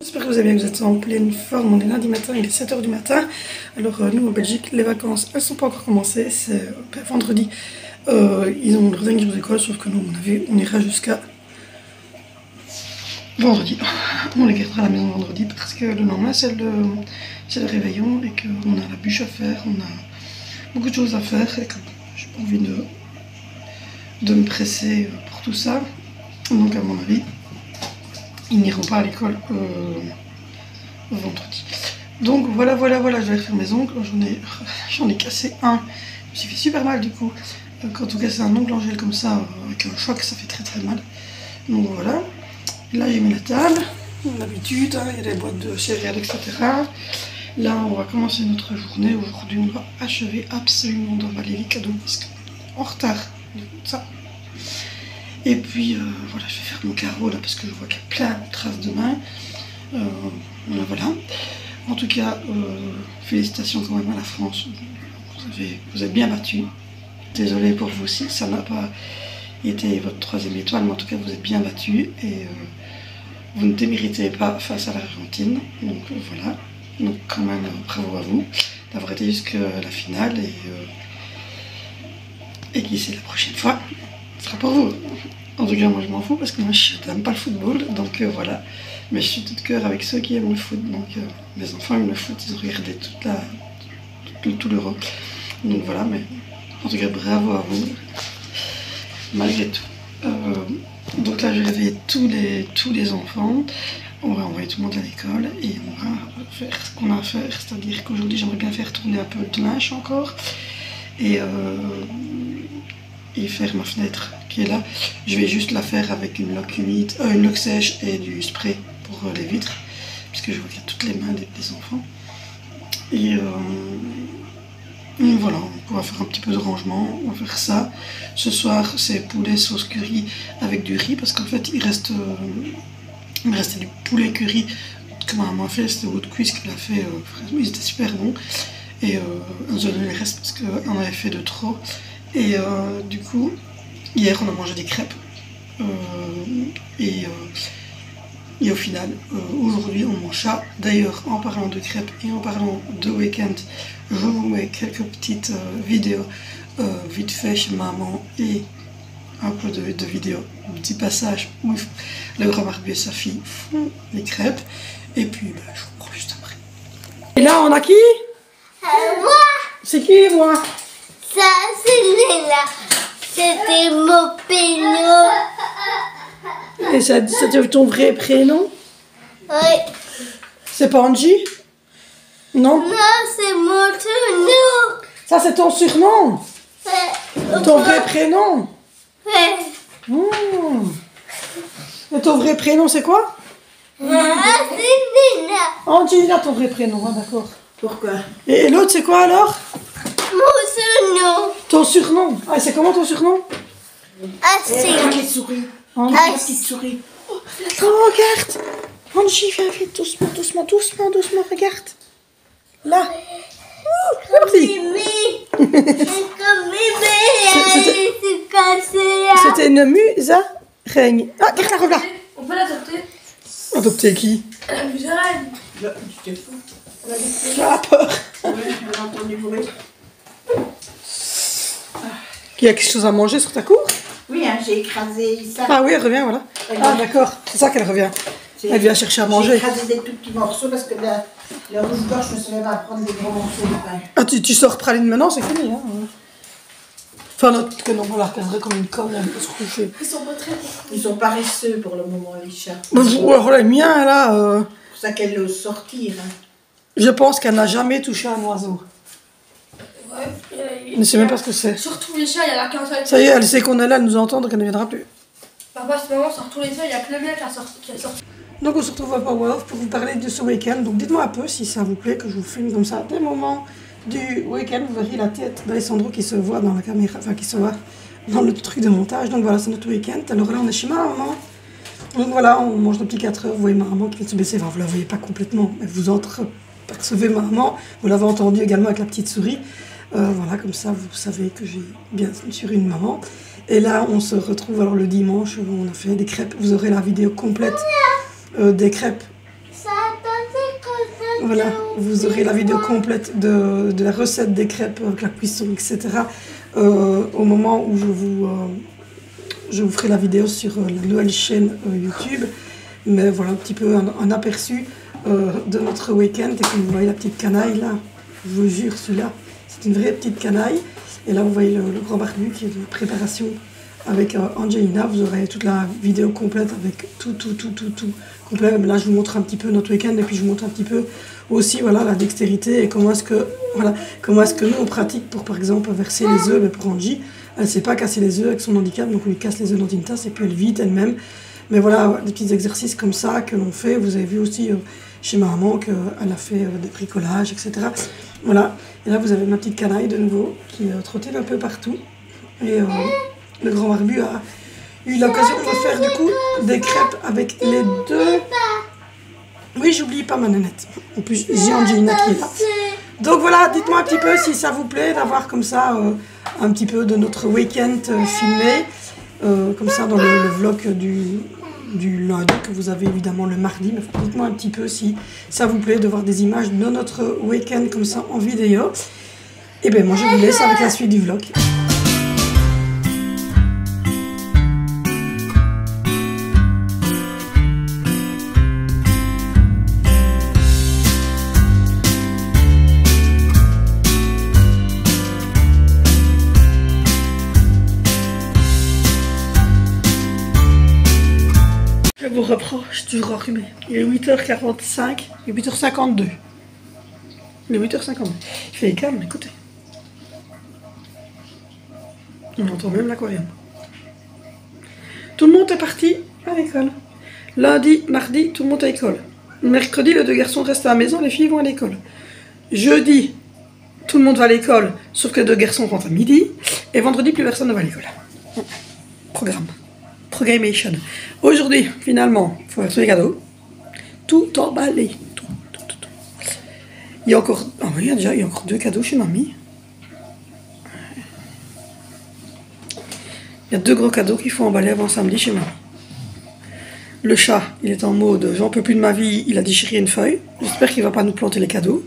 J'espère que vous allez bien, vous êtes en pleine forme. On est lundi matin, il est 7 h du matin. Alors nous en Belgique, les vacances, elles sont pas encore commencées. C'est vendredi. Ils ont leur dernier jour d'école, sauf que nous, on ira jusqu'à vendredi. On les gardera à la maison vendredi parce que le lendemain c'est le réveillon et qu'on a la bûche à faire, on a beaucoup de choses à faire et que j'ai pas envie de me presser pour tout ça. Donc à mon avis, ils n'iront pas à l'école vendredi. Donc voilà, je vais faire mes ongles. J'en ai cassé un. Je me suis fait super mal du coup. Quand on casse un ongle en gel comme ça, avec un choc, ça fait très mal. Donc voilà. Là j'ai mis la table, comme d'habitude, hein, il y a des boîtes de céréales, etc. Là on va commencer notre journée. Aujourd'hui on va achever absolument d'emballer les cadeaux parce qu'on est en retard de ça. Et puis voilà, je vais faire mon carreau là parce que je vois qu'il y a plein de traces de main. Voilà. En tout cas, félicitations quand même à la France. Vous êtes bien battus. Désolée pour vous aussi, ça n'a pas été votre 3e étoile, mais en tout cas vous êtes bien battus et vous ne déméritez pas face à l'Argentine. Donc voilà. Donc quand même bravo à vous d'avoir été jusqu'à la finale et qui sait la prochaine fois ce sera pour vous. En tout cas moi je m'en fous parce que moi je n'aime pas le football, donc voilà. Mais je suis tout de cœur avec ceux qui aiment le foot, donc mes enfants aiment le foot, ils ont regardé tout l'Europe. Donc voilà, mais en tout cas bravo à vous, malgré tout. Donc là j'ai réveillé tous les enfants, on va envoyer tout le monde à l'école et on va faire ce qu'on a à faire, c'est-à-dire qu'aujourd'hui j'aimerais bien faire tourner un peu de linge encore et faire ma fenêtre qui est là. Je vais juste la faire avec une loque humide, une loque sèche et du spray pour les vitres, puisque je vois qu'il y a toutes les mains des enfants. Et voilà, on va faire un petit peu de rangement, on va faire ça. Ce soir c'est poulet sauce curry avec du riz, parce qu'en fait il restait du poulet curry que ma maman a fait, c'était Wood Quiz qu'il a fait, ils étaient super bons. Et on se donne les restes parce qu'on avait fait de trop. Et du coup, hier on a mangé des crêpes et au final, aujourd'hui on mange ça. D'ailleurs, en parlant de crêpes et en parlant de week-end, je vous mets quelques petites vidéos vite fait chez maman et un peu de vidéos, un petit passage où le grand Marc et sa fille font les crêpes. Et puis, je vous reprends juste après. Et là, on a qui? Moi. C'est qui, moi? Ça, c'est Léla. C'était mon prénom. Et c'est ton vrai prénom? Oui. C'est pas Angie? Non? Non, c'est mon surnom. Ça, c'est ton surnom? Ton vrai prénom? Oui. Et ton vrai prénom, c'est quoi? C'est Léla. Angie, là, ton vrai prénom, hein, d'accord. Pourquoi? Et l'autre, c'est quoi alors? Mon surnom. Ton surnom? Ah, c'est comment ton surnom? Assez. Petite souris. Angie. Petite souris. Oh, regarde! Angie, viens vite, doucement, regarde. Là. C'est parti. C'est cassé. C'était une musaraigne. Ah, regarde là, regarde. On peut l'adopter. Adopter qui? La musaraigne. Là, tu t'es fou. Tu as peur. Oui, j'ai entendu bruit. Il y a quelque chose à manger sur ta cour? Oui, hein, j'ai écrasé ça. Ah oui, elle revient, voilà. Ah d'accord, c'est ça qu'elle revient. Elle vient chercher à manger. J'ai écrasé des tout petits morceaux parce que le rouge-gorge, je me savais pas prendre des gros morceaux de pain. Ah, tu sors praline maintenant, c'est fini. Hein. Enfin, notre que non, on la regarderait comme une conne, elle peut se coucher. Ils sont pas très Ils sont paresseux pour le moment, les chats. Alors, les miens, là, C'est pour ça qu'elle ose sortir. Hein. je pense qu'elle n'a jamais touché un oiseau. Ouais. Je ne sais même pas ce que c'est. Surtout les chats, il y a la qu'un seul. Ça y est, elle sait qu'on est là, elle nous entend, donc elle ne viendra plus. Papa, ce moment, sur tous les chats, il y a que le mien qui a sorti. Donc on se retrouve à Power Off pour vous parler de ce week-end. Donc dites-moi un peu si ça vous plaît que je vous filme comme ça des moments du week-end. Vous verrez la tête d'Alessandro qui se voit dans la caméra, enfin qui se voit dans le truc de montage. Donc voilà, c'est notre week-end. Alors là, on est chez ma maman. Donc voilà, on mange nos petits 4 heures. Vous voyez ma maman qui vient de se baisser. Enfin, vous la voyez pas complètement, mais vous entrepercevez ma maman. Vous l'avez entendu également avec la petite souris. Voilà, comme ça, vous savez que j'ai bien sûr une maman. Et là, on se retrouve alors le dimanche où on a fait des crêpes. Vous aurez la vidéo complète des crêpes. Voilà, vous aurez la vidéo complète de la recette des crêpes avec la cuisson, etc. Au moment où je vous ferai la vidéo sur la nouvelle chaîne YouTube. Mais voilà un petit peu un aperçu de notre week-end. Et comme vous voyez la petite canaille là, je vous jure, celui-là, c'est une vraie petite canaille. Et là, vous voyez le grand barbu qui est de préparation avec Angelina. Vous aurez toute la vidéo complète avec tout complet. Là, je vous montre un petit peu notre week-end et puis je vous montre un petit peu aussi voilà, la dextérité et comment est-ce que nous on pratique pour par exemple verser les œufs. Mais pour Angie, elle ne sait pas casser les œufs avec son handicap, donc on lui casse les œufs dans une tasse et puis elle vide elle-même. Mais voilà, des petits exercices comme ça que l'on fait. Vous avez vu aussi chez ma maman qu'elle a fait des bricolages, etc. Voilà, et là vous avez ma petite canaille de nouveau qui trottine un peu partout. Et le grand barbu a eu l'occasion de faire du coup des crêpes avec les deux. Oui, j'oublie pas ma nénette. En plus, j'ai Angelina qui est là. Donc voilà, dites-moi un petit peu si ça vous plaît d'avoir comme ça un petit peu de notre week-end filmé. Comme ça dans le vlog du lundi que vous avez évidemment le mardi. Mais dites-moi un petit peu si ça vous plaît de voir des images de notre week-end comme ça en vidéo. Et bien moi je vous laisse avec la suite du vlog. Je vous reprends, je suis toujours enrhumée. Il est 8h45, il est 8h52. Il est 8h52. Il fait calme, écoutez. On entend même l'aquarium. Tout le monde est parti à l'école. Lundi, mardi, tout le monde est à l'école. Mercredi, les 2 garçons restent à la maison, les filles vont à l'école. Jeudi, tout le monde va à l'école, sauf que les 2 garçons rentrent à midi. Et vendredi, plus personne ne va à l'école. Programme. Programmation. Aujourd'hui, finalement, il faut faire tous les cadeaux. Tout emballé. Tout. Il y a encore... Ah oui, il y a encore 2 cadeaux chez mamie. Il y a 2 gros cadeaux qu'il faut emballer avant samedi chez mamie. Le chat, il est en mode j'en peux plus de ma vie, il a déchiré une feuille. J'espère qu'il ne va pas nous planter les cadeaux.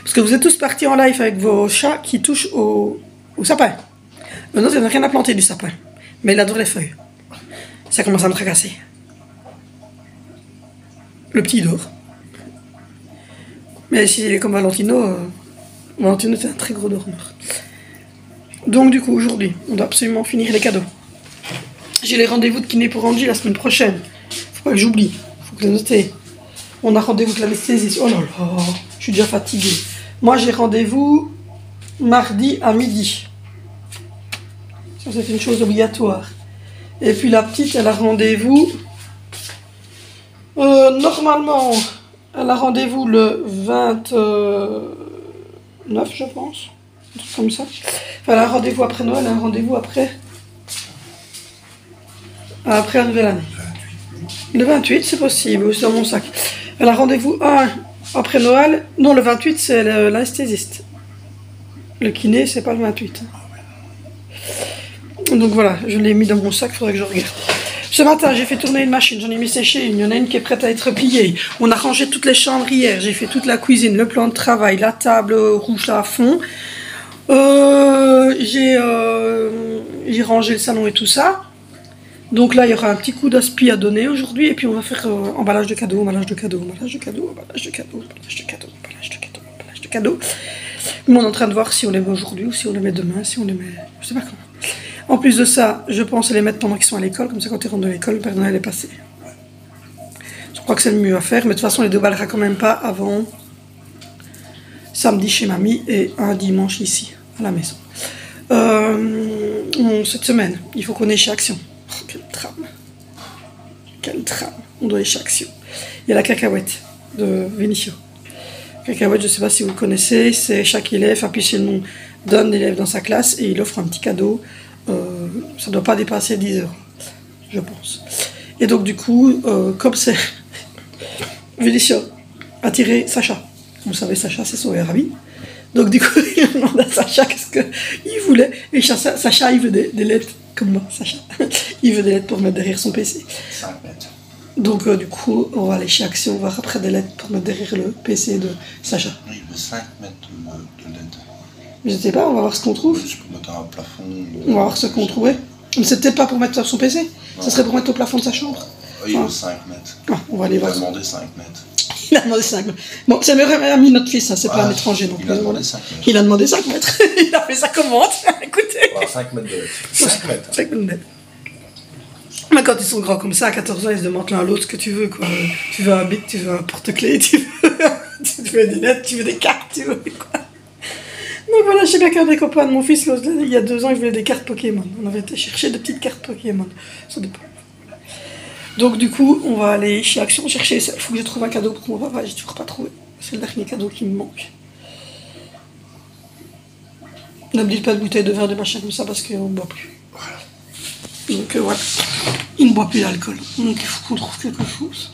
Parce que vous êtes tous partis en live avec vos chats qui touchent au sapin. Le nôtre, il n'a rien à planter du sapin. Mais il adore les feuilles. Ça commence à me tracasser. Le petit dort. Mais s'il est comme Valentino, Valentino c'est un très gros dormeur. Donc du coup, aujourd'hui, on doit absolument finir les cadeaux. J'ai les rendez-vous de kiné pour Angie la semaine prochaine. Faut pas que j'oublie. Faut que je note. On a rendez-vous avec l'anesthésiste. Oh là là, je suis déjà fatiguée. Moi, j'ai rendez-vous mardi à midi. Ça, c'est une chose obligatoire. Et puis la petite, elle a rendez-vous... normalement, elle a rendez-vous le 29, je pense. Un truc comme ça. Enfin, elle a un rendez-vous après Noël, elle a un rendez-vous après la nouvelle année. Le 28, c'est possible, c'est dans mon sac. Elle a rendez-vous après Noël. Non, le 28, c'est l'anesthésiste. Le kiné, c'est pas le 28. Donc voilà, je l'ai mis dans mon sac, il faudrait que je regarde. Ce matin, j'ai fait tourner une machine, j'en ai mis sécher une. Il y en a une qui est prête à être pliée. On a rangé toutes les chambres hier. J'ai fait toute la cuisine, le plan de travail, la table rouge là à fond. J'ai rangé le salon et tout ça. Donc là, il y aura un petit coup d'aspi à donner aujourd'hui. Et puis on va faire emballage de cadeaux, emballage de cadeaux, emballage de cadeaux, emballage de cadeaux, emballage de cadeaux, emballage de cadeaux, emballage de cadeaux. Mais on est en train de voir si on les met aujourd'hui ou si on les met demain, si on les met... Je sais pas comment. En plus de ça, je pense les mettre pendant qu'ils sont à l'école. Comme ça, quand ils rentrent de l'école, le Père Noël est passé. Je crois que c'est le mieux à faire. Mais de toute façon, on les déballera quand même pas avant samedi chez mamie et un dimanche ici, à la maison. Cette semaine, il faut qu'on ait chez Action. Oh, quel drame. Quel drame. On doit aller chez Action. Il y a la cacahuète de Vinicio. Cacahuète, je ne sais pas si vous le connaissez, c'est chaque élève affiche le nom d'un élève dans sa classe et il offre un petit cadeau. Ça ne doit pas dépasser 10 €, je pense. Et donc du coup, comme c'est... Vinicio a tiré Sacha. Vous savez, Sacha, c'est son meilleur ami. Donc du coup, il demande à Sacha qu'est-ce qu'il voulait. Et Sacha, il veut des lettres, comme moi, Sacha. Il veut des lettres pour mettre derrière son PC. 5 mètres. Donc du coup, on va aller chez Action, voir après des lettres pour mettre derrière le PC de Sacha. Oui, il veut 5 mètres de LED. Je sais pas, on va voir ce qu'on trouve. Je peux mettre un plafond. On va voir ce qu'on trouvait. Mais c'est peut-être pas pour mettre sur son PC. Non. Ça serait pour mettre au plafond de sa chambre. Oui, il veut 5 mètres. Ah, on va aller Il a voir. demandé 5 mètres. Il a demandé 5 mètres. Bon, c'est le meilleur ami de notre fils, hein, c'est pas un étranger non plus. Il a demandé 5 mètres. Il a demandé 5 mètres. Il a fait sa commande. Écoutez. Voilà, 5 mètres de LED. 5 mètres. 5 mètres. Mais quand ils sont grands comme ça, à 14 ans, ils se demandent l'un à l'autre ce que tu veux, quoi. Tu veux un bic, tu veux un porte-clés, tu veux des lettres, tu veux des cartes, tu veux quoi. Donc voilà, je sais bien qu'un des copains de mon fils, il y a 2 ans, il voulait des cartes Pokémon. On avait été chercher des petites cartes Pokémon. Ça dépend. Donc du coup, on va aller chez Action chercher ça. Il faut que je trouve un cadeau pour mon papa, j'ai toujours pas trouvé. C'est le dernier cadeau qui me manque. N'oubliez pas de bouteille de verre de machin comme ça parce qu'on ne boit plus. Donc voilà, il ne boit plus d'alcool. Donc il faut qu'on trouve quelque chose.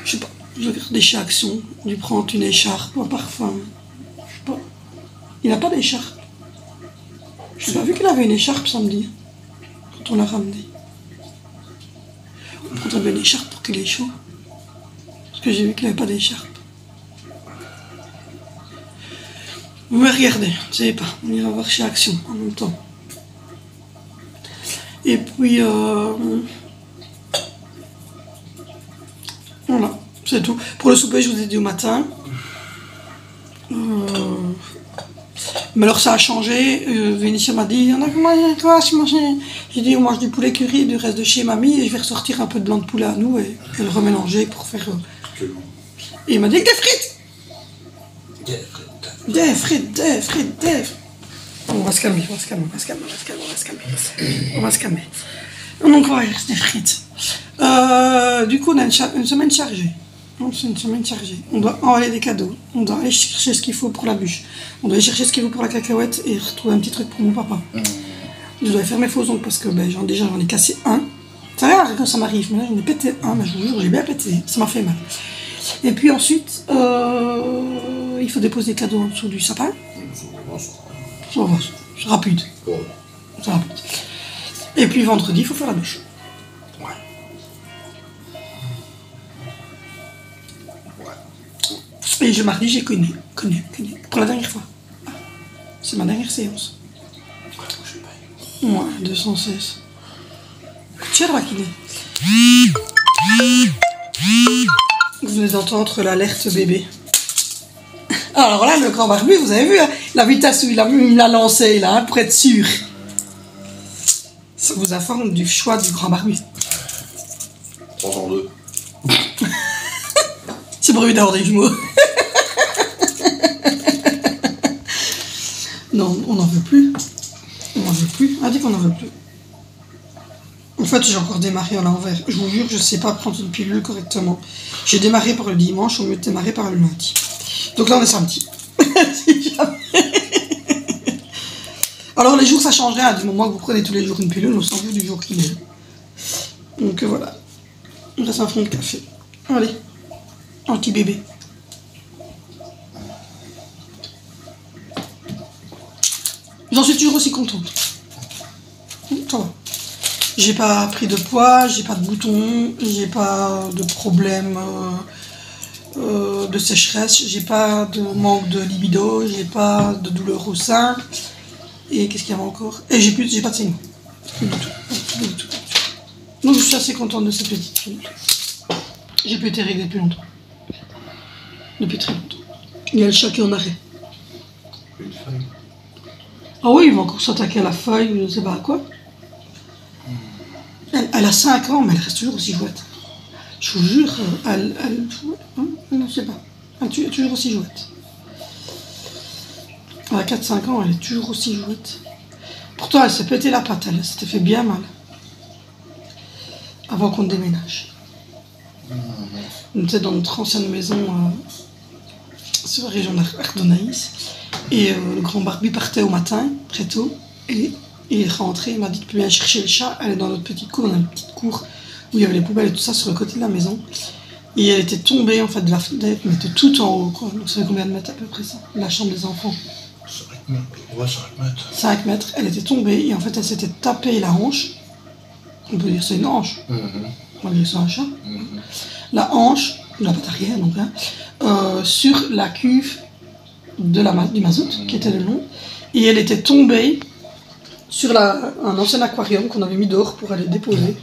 Je sais pas, je vais regarder chez Action, lui prendre une écharpe, un parfum. Je sais pas. Il n'a pas d'écharpe. Je n'ai pas vu qu'il avait une écharpe samedi, quand on l'a ramené. On prendrait une écharpe pour qu'il ait chaud. Parce que j'ai vu qu'il n'avait pas d'écharpe. Mais regardez, je sais pas, on ira voir chez Action en même temps. Et puis, voilà, c'est tout. Pour le souper, je vous ai dit au matin. Mais alors ça a changé. Vénitia m'a dit, on a mangé quoi, j'ai dit, on mange du poulet curry, du reste de chez mamie, et je vais ressortir un peu de blanc de poulet à nous et le remélanger pour faire... Et il m'a dit, des frites. Des frites. On va se calmer. Donc on va rester frites. Du coup, on a une semaine chargée. C'est une semaine chargée. On doit envoyer des cadeaux. On doit aller chercher ce qu'il faut pour la bûche. On doit aller chercher ce qu'il faut pour la cacahuète et retrouver un petit truc pour mon papa. Je dois faire mes faux ongles parce que déjà j'en ai cassé un. C'est rare quand ça m'arrive, mais là j'en ai pété un. Mais je vous jure, j'ai bien pété. Ça m'a fait mal. Et puis ensuite, il faut déposer des cadeaux en dessous du sapin. Ça va, c'est rapide. C'est rapide. Et puis vendredi, il faut faire la bûche. Et le mardi, j'ai connu. Pour la dernière fois. C'est ma dernière séance. Ouais, 216. Tiens, Rakine. Vous venez d'entendre l'alerte bébé. Alors là, le grand barbu, vous avez vu, hein, la vitesse où il me l'a lancé, là, hein, pour être sûr. Ça vous informe du choix du grand barbu. 302. C'est pour lui d'avoir des jumeaux. Non, on n'en veut plus. On n'en veut plus. On a dit qu'on n'en veut plus. En fait, j'ai encore démarré à l'envers. Je vous jure, je ne sais pas prendre une pilule correctement. J'ai démarré par le dimanche au lieu de démarrer par le lundi. Donc là, on est samedi. Si jamais. Alors, les jours, ça change rien. Du moment que vous prenez tous les jours une pilule, on s'en fout du jour qu'il est. Donc voilà. Il reste un fond de café. Allez. Un petit bébé. J'en suis toujours aussi contente. Ça va. J'ai pas pris de poids, j'ai pas de boutons, j'ai pas de problème de sécheresse, j'ai pas de manque de libido, j'ai pas de douleur au sein. Et qu'est-ce qu'il y avait encore? Et j'ai pas de saignement. Du tout. Du tout. Donc je suis assez contente de cette petite fille. J'ai pu être réglée depuis longtemps. Depuis très longtemps. Il y a le chat qui est en arrêt. Une feuille. Ah oui, il va encore s'attaquer à la feuille, je ne sais pas à quoi. Elle a 5 ans, mais elle reste toujours aussi jouette. Je vous jure, elle ne sais pas. Elle est toujours aussi jouette. Elle a 4-5 ans, elle est toujours aussi jouette. Pourtant, elle s'est pété la patte, elle s'était fait bien mal. Avant qu'on déménage. On était dans notre ancienne maison sur la région d'Ardonaïs. Et le grand Barbie partait au matin, très tôt. Et il est rentré, il m'a dit de bien chercher le chat. Elle est dans notre petite cour, dans une petite cour où il y avait les poubelles et tout ça sur le côté de la maison. Et elle était tombée en fait de la fenêtre, mais était tout en haut, quoi. Donc ça fait combien de mètres à peu près ça? La chambre des enfants. 5 mètres. Ouais, 5 mètres. 5 mètres. Elle était tombée et en fait elle s'était tapée la hanche. On peut dire c'est une hanche. On va dire c'est un chat. La hanche, la patte arrière donc, hein, sur la cuve de du mazout qui était le long. Et elle était tombée sur un ancien aquarium qu'on avait mis dehors pour aller déposer.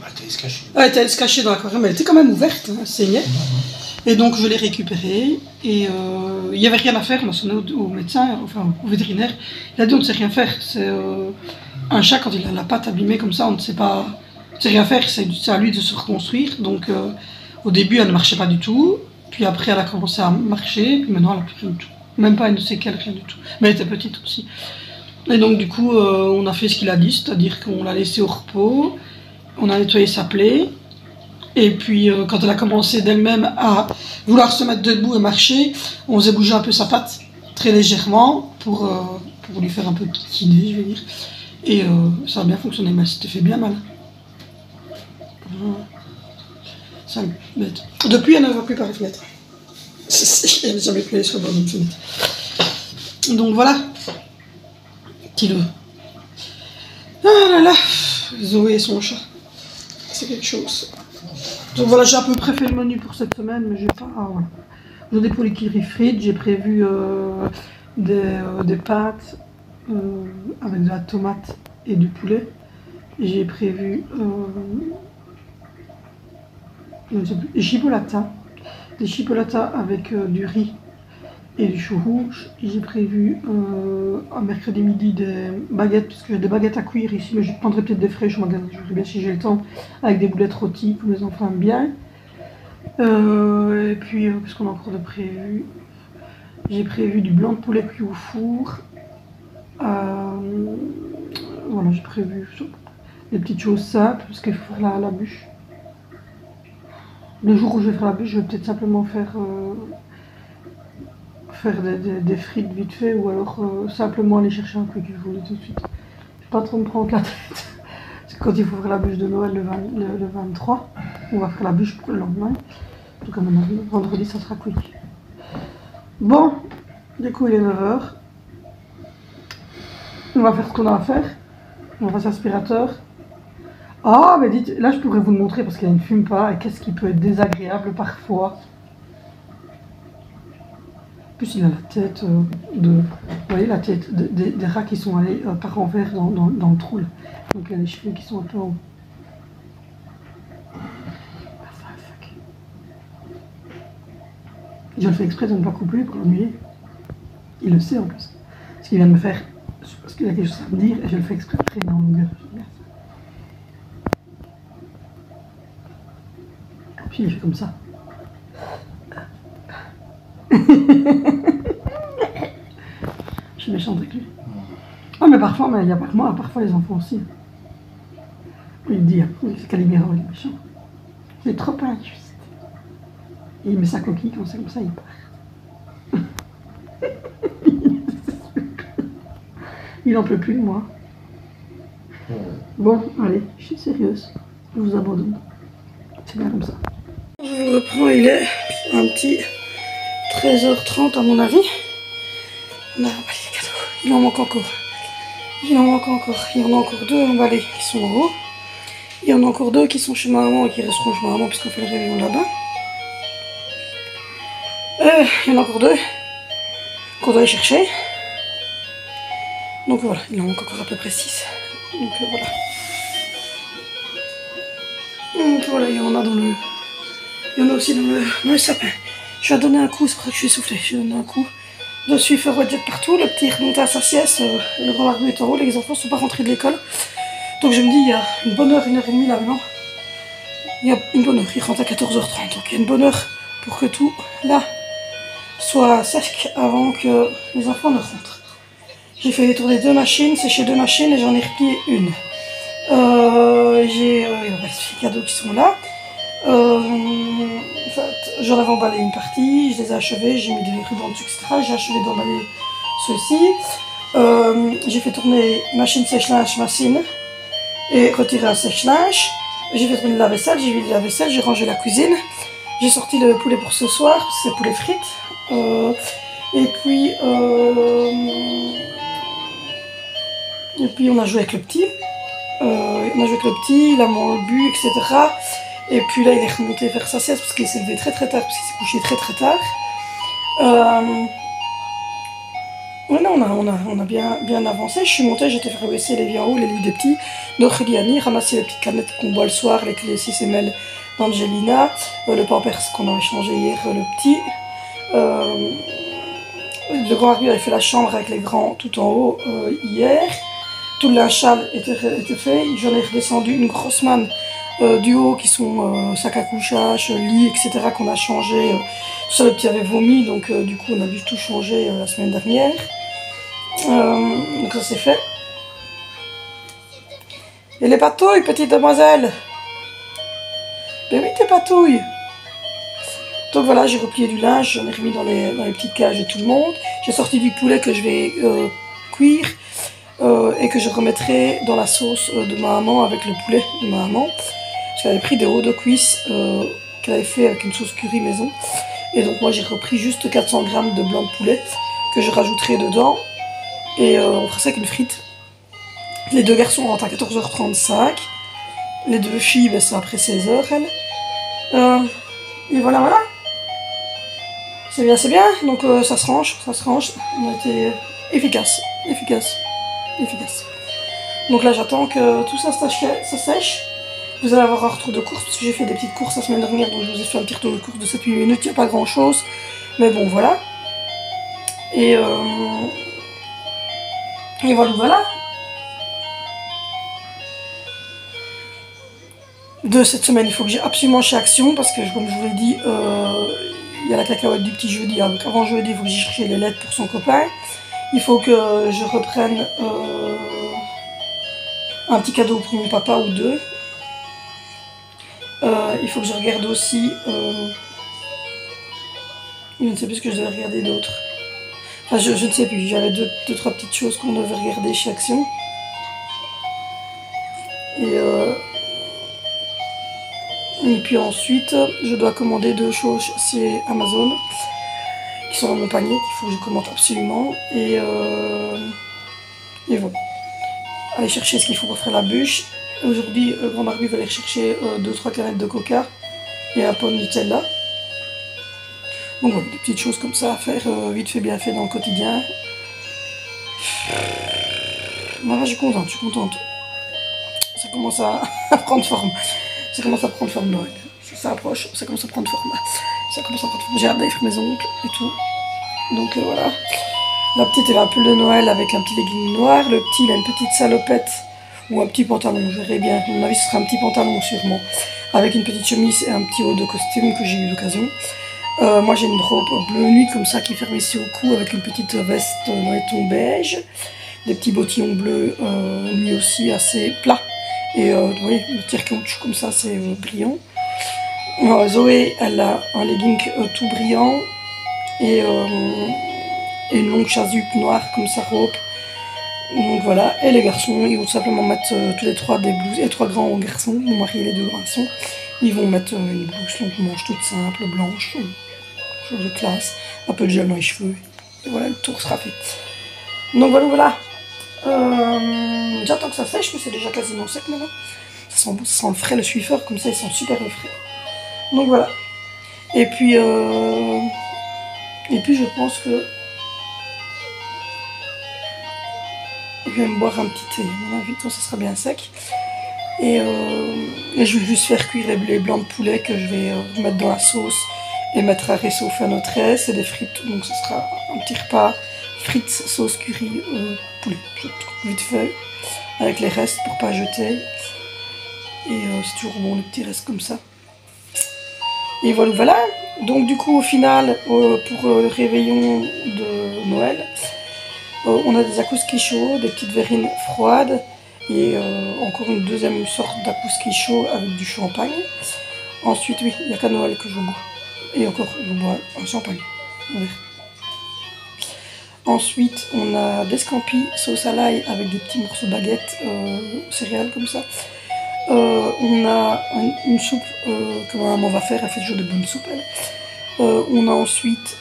Elle était se cacher dans l'aquarium, elle était quand même ouverte, hein, elle saignait. Et donc je l'ai récupérée et il n'y avait rien à faire. On a sonné au médecin, enfin au vétérinaire. Il a dit on ne sait rien faire. C'est un chat quand il a la patte abîmée comme ça, on ne sait pas, rien faire. C'est à lui de se reconstruire. Donc au début elle ne marchait pas du tout. Puis après elle a commencé à marcher. Puis maintenant elle n'a plus rien du tout. Même pas une séquelle, rien du tout. Mais elle était petite aussi. Et donc du coup, on a fait ce qu'il a dit, c'est-à-dire qu'on l'a laissée au repos, on a nettoyé sa plaie, et puis quand elle a commencé d'elle-même à vouloir se mettre debout et marcher, on faisait bouger un peu sa patte, très légèrement, pour lui faire un peu de kiné, je vais dire. Et ça a bien fonctionné, mais elle s'était fait bien mal. Ça bête. Depuis, elle ne va plus par les fenêtres. Elle n'a jamais pu aller sur le bord d'une fenêtre. Donc voilà. Ah là là, Zoé et son chat, c'est quelque chose. Donc voilà, j'ai à peu près fait le menu pour cette semaine, mais j'ai pas. Voilà. J'ai des poules qui frites, j'ai prévu des pâtes avec de la tomate et du poulet. J'ai prévu des chipolatas avec du riz et du chou rouge. J'ai prévu un mercredi midi des baguettes, parce que j'ai des baguettes à cuire ici, mais je prendrai peut-être des fraîches au magasin, je verrai bien si j'ai le temps, avec des boulettes rôties que les enfants aiment bien. Et puis, qu'est-ce qu'on a encore de prévu? J'ai prévu du blanc de poulet cuit au four. Voilà, j'ai prévu des petites choses simples, parce qu'il faut faire la bûche. Le jour où je vais faire la bûche, je vais peut-être simplement faire des frites vite fait, ou alors simplement aller chercher un truc que je voulais tout de suite. Je vais pas trop me prendre la tête. Parce que quand il faut faire la bûche de Noël le 23, on va faire la bûche pour le lendemain. En tout cas, maintenant, vendredi, ça sera quick. Bon, du coup, il est 9h. On va faire ce qu'on a à faire. On va passer l'aspirateur. Ah, mais dites, là, je pourrais vous le montrer parce qu'il ne fume pas. Et qu'est-ce qui peut être désagréable parfois. En plus, il a la tête vous voyez, la tête des rats qui sont allés par envers dans le trou. Là. Donc, il y a les cheveux qui sont un peu en haut. Je le fais exprès de ne pas couper pour l'ennuyer. Il le sait en plus. Parce qu'il vient de me faire. Parce qu'il a quelque chose à me dire et je le fais exprès de traîner en longueur. Et puis il fait comme ça. Je suis méchante avec lui. Ah, mais parfois, mais il n'y a pas que moi, parfois les enfants aussi. Il dit, c'est Calimero, il est méchant. C'est trop injuste. Et il met sa coquille, quand c'est comme ça, il part. Il n'en peut plus de moi. Bon, allez, je suis sérieuse. Je vous abandonne. C'est bien comme ça. Je vous reprends, il est un petit 13h30 à mon avis. On a emballé les cadeaux. Il en manque encore. Il en manque encore. Il y en a encore 2 emballés qui sont en haut. Il y en a encore 2 qui sont chez maman et qui resteront chez maman puisqu'on fait le réveillon là-bas. Il y en a encore 2 qu'on doit aller chercher. Donc voilà, il en manque encore à peu près 6. Donc voilà. Donc voilà, il y en a dans le... Il y en a aussi dans le sapin. Je vais donner un coup, c'est pour ça que je suis essoufflée. Je vais donner un coup. Dessus, faire jet partout. Le petit est remonté à sa sieste. Le grand Barbu est en haut. Les enfants ne sont pas rentrés de l'école. Donc je me dis, il y a une bonne heure, 1h30 là maintenant. Il y a une bonne heure. Il rentre à 14h30. Donc il y a une bonne heure pour que tout là soit sec avant que les enfants ne rentrent. J'ai fait tourner 2 machines, sécher 2 machines et j'en ai replié une. J'ai les cadeaux qui sont là. En fait, j'en avais emballé une partie, je les ai achevés, j'ai mis des rubans dessus, etc. J'ai achevé d'emballer ceux-ci. J'ai fait tourner machine sèche-linge, machine et retirer un sèche-linge. J'ai fait tourner la vaisselle, j'ai vidé la vaisselle, j'ai rangé la cuisine. J'ai sorti le poulet pour ce soir, parce que c'est poulet frites. Et puis on a joué avec le petit. Il a bu, etc. Et puis là il est remonté faire sa sieste parce qu'il s'est levé très tard, parce qu'il s'est couché très tard. Ouais, non, on a bien avancé. Je suis montée, j'étais faire le WC, les lits en haut, les lits des petits. Notre lit Annie, ramasser les petites canettes qu'on boit le soir, les 6 ml d'Angelina, le pampers qu'on avait changé hier, le petit. Le grand Barbu avait fait la chambre avec les grands tout en haut hier. Tout le linge sale était fait. J'en ai redescendu une grosse manne du haut qui sont sac à couchage, lit, etc. qu'on a changé. Tout ça, le petit avait vomi, donc du coup on a dû tout changer la semaine dernière. Donc ça c'est fait. Et les patouilles, petite demoiselle. Ben oui, tes patouilles. Donc voilà, j'ai replié du linge, j'en ai remis dans les petites cages de tout le monde. J'ai sorti du poulet que je vais cuire et que je remettrai dans la sauce de ma maman avec le poulet de ma maman. Parce qu'elle avait pris des hauts de cuisse qu'elle avait fait avec une sauce curry maison. Et donc moi j'ai repris juste 400 g de blanc de poulet que je rajouterai dedans. Et on fera ça avec une frite. Les 2 garçons rentrent à 14h35. Les 2 filles, ben, c'est après 16h elles. Et voilà. C'est bien. Donc ça se range. On a été efficace. Donc là j'attends que tout ça sèche. Vous allez avoir un retour de course parce que j'ai fait des petites courses la semaine dernière, donc je vous ai fait un petit retour de course de 7-8 minutes, il n'y a pas grand chose. Mais bon voilà. Et voilà. De cette semaine, il faut que j'ai absolument chez Action parce que comme je vous l'ai dit, il y a la cacahuète du petit jeudi. Donc avant jeudi, il faut que j'aille chercher les lettres pour son copain. Il faut que je reprenne un petit cadeau pour mon papa ou 2. Il faut que je regarde aussi. Je ne sais plus ce que je devais regarder d'autre. Enfin, je ne sais plus. J'avais 2-3 petites choses qu'on devait regarder chez Action. Et puis ensuite, je dois commander 2 choses chez Amazon qui sont dans mon panier, qu'il faut que je commande absolument. Et voilà. Aller chercher ce qu'il faut pour faire la bûche. Aujourd'hui, le grand Barbu va aller chercher 2-3 canettes de coca et un pot de Nutella. Donc voilà, des petites choses comme ça à faire, vite fait, bien fait dans le quotidien. Voilà, je suis contente. Ça commence à prendre forme. Noël. Ça approche, ça commence à prendre forme. J'ai hâte d'aller faire mes ongles et tout. Donc voilà. La petite, elle a un pull de Noël avec un petit legging noir. Le petit, il a une petite salopette ou un petit pantalon, je verrai bien. À mon avis, ce sera un petit pantalon sûrement. Avec une petite chemise et un petit haut de costume que j'ai eu l'occasion. Moi, j'ai une robe bleu nuit comme ça qui est fermée ici au cou avec une petite veste noyeton beige. Des petits bottillons bleus, lui aussi assez plats. Et vous voyez, le tire-caoutchouc comme ça, c'est brillant. Zoé, elle a un legging tout brillant et une longue chasuble noire comme sa robe. Donc voilà, et les garçons, ils vont simplement mettre tous les 3 des blouses, et les 3 grands garçons, mon mari et les 2 garçons, ils vont mettre une blouse longue manche toute simple, blanche, chose de classe, un peu de gel dans les cheveux, et voilà, le tour sera fait. Donc voilà. J'attends que ça sèche, mais c'est déjà quasiment sec maintenant. Ça sent le frais, le Swiffer, comme ça, ils sont super frais. Donc voilà. Et puis je pense que je vais me boire un petit thé. À mon avis, ça sera bien sec. Et je vais juste faire cuire les blancs de poulet que je vais mettre dans la sauce et mettre à réchauffer à notre aise. C'est des frites, donc ce sera un petit repas frites, sauce curry, poulet. Vite fait, avec les restes pour pas jeter. Et c'est toujours bon les petits restes comme ça. Et voilà, voilà. Donc du coup au final, pour le réveillon de Noël, on a des akouski chauds, des petites verrines froides et encore une deuxième sorte d'akouski chaud avec du champagne. Ensuite, oui, il n'y a qu'à Noël que je bois. Et encore, je bois un champagne. Ouais. Ensuite, on a des scampis, sauce à l'ail avec des petits morceaux de baguette, céréales comme ça. On a une soupe que ma maman va faire, elle fait toujours de bonnes soupes. On a ensuite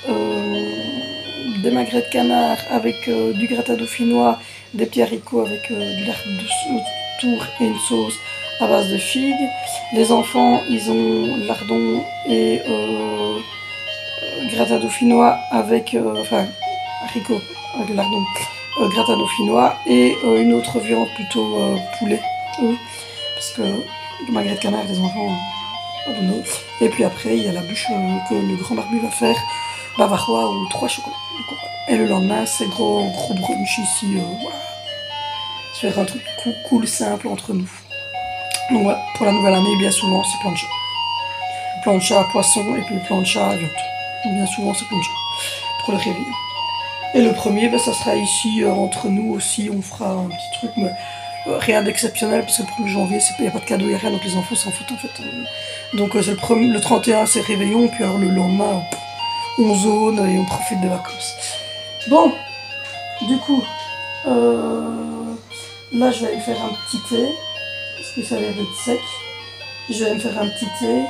des magrets de canard avec du gratin dauphinois, des petits haricots avec du lard de tour et une sauce à base de figues. Les enfants, ils ont lardon et gratin dauphinois avec, enfin, haricots avec le lardon, gratin dauphinois et une autre viande plutôt poulet. Parce que le magret de canard, les enfants ont donné. Et puis après, il y a la bûche que le grand barbu va faire, bavarois ou 3 chocolats. Et le lendemain, c'est gros brunch ici. Voilà. Se faire un truc cool, simple entre nous. Donc voilà, pour la nouvelle année, bien souvent, c'est plancha. Plancha poisson et puis plancha viande. Bien souvent, c'est plancha pour le réveillon. Et le premier, ben, ça sera ici entre nous aussi. On fera un petit truc, mais rien d'exceptionnel parce que le 1er janvier, il n'y a pas de cadeau, il n'y a rien, donc les enfants s'en foutent en fait. Donc c'est le 31, c'est réveillon, puis alors le lendemain, on zone et on profite des vacances. Bon, du coup, là je vais me faire un petit thé, parce que ça a l'air d'être sec. Je vais me faire un petit thé.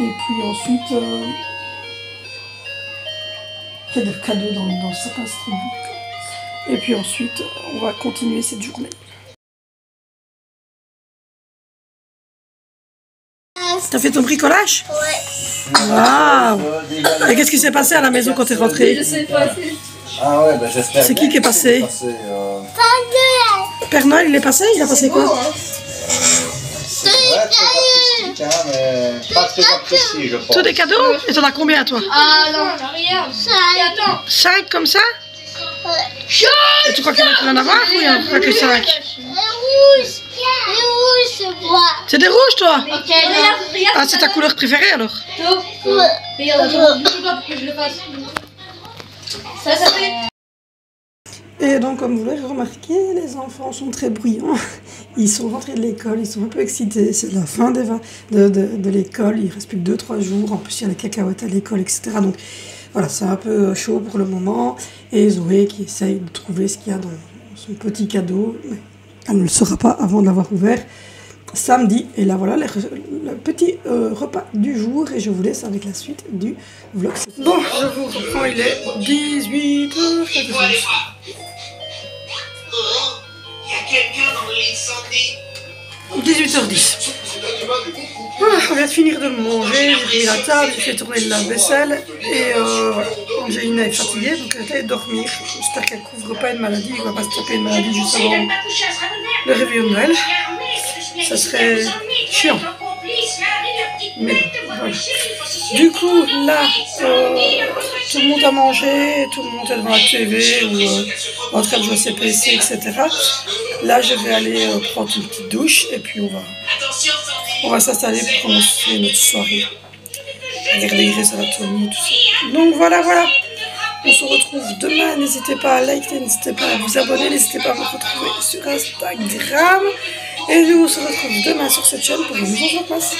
Et puis ensuite, il y a des cadeaux dans le sapin, c'est trop beau. Et puis ensuite, on va continuer cette journée. T'as fait ton bricolage? Ouais. Waouh! Et qu'est-ce qui s'est passé à la maison quand t'es rentrée? Je sais pas. Ah ouais, bah j'espère. C'est qui est passé? Père Noël, il est passé? Il a passé quoi? C'est très artistique, hein, mais pas très apprécié, je pense. Tous des cadeaux? Et t'en as combien toi? Ah non, regarde. Et attends. 5 comme ça? Et tu crois qu'il va en avoir ou il n'y en a que 5? C'est des rouges toi? Ok, regarde. Ah, c'est ta couleur préférée alors? Regarde, attends, bouge pas pour que je le fasse. Ça fait. Et donc, comme vous l'avez remarqué, les enfants sont très bruyants. Ils sont rentrés de l'école, ils sont un peu excités. C'est la fin de l'école, il reste plus que 2-3 jours. En plus, il y a les cacahuètes à l'école, etc. Donc, voilà, c'est un peu chaud pour le moment. Et Zoé qui essaye de trouver ce qu'il y a dans son petit cadeau. Mais elle ne le saura pas avant de l'avoir ouvert samedi. Et là, voilà le petit repas du jour. Et je vous laisse avec la suite du vlog. Bon, je vous reprends, il est 18h. Il faut aller voir. Il y a quelqu'un dans l'incendie. 18h10. On vient de finir de manger, j'ai mis la table, j'ai fait tourner le lave-vaisselle et Angelina est fatiguée donc elle était dormir. J'espère qu'elle ne couvre pas une maladie, elle ne va pas se taper une maladie juste avant le réveillon de Noël. Ça serait chiant. Mais voilà. Du coup, là, tout le monde a mangé, tout le monde est devant la TV ou en train de jouer à CPC, etc. Là, je vais aller prendre une petite douche et puis on va s'installer pour commencer notre soirée. Regarder Grey's Anatomy, tout ça. Donc voilà. On se retrouve demain. N'hésitez pas à liker, n'hésitez pas à vous abonner, n'hésitez pas à me retrouver sur Instagram. Et nous, on se retrouve demain sur cette chaîne pour une nouvelle vlogmas.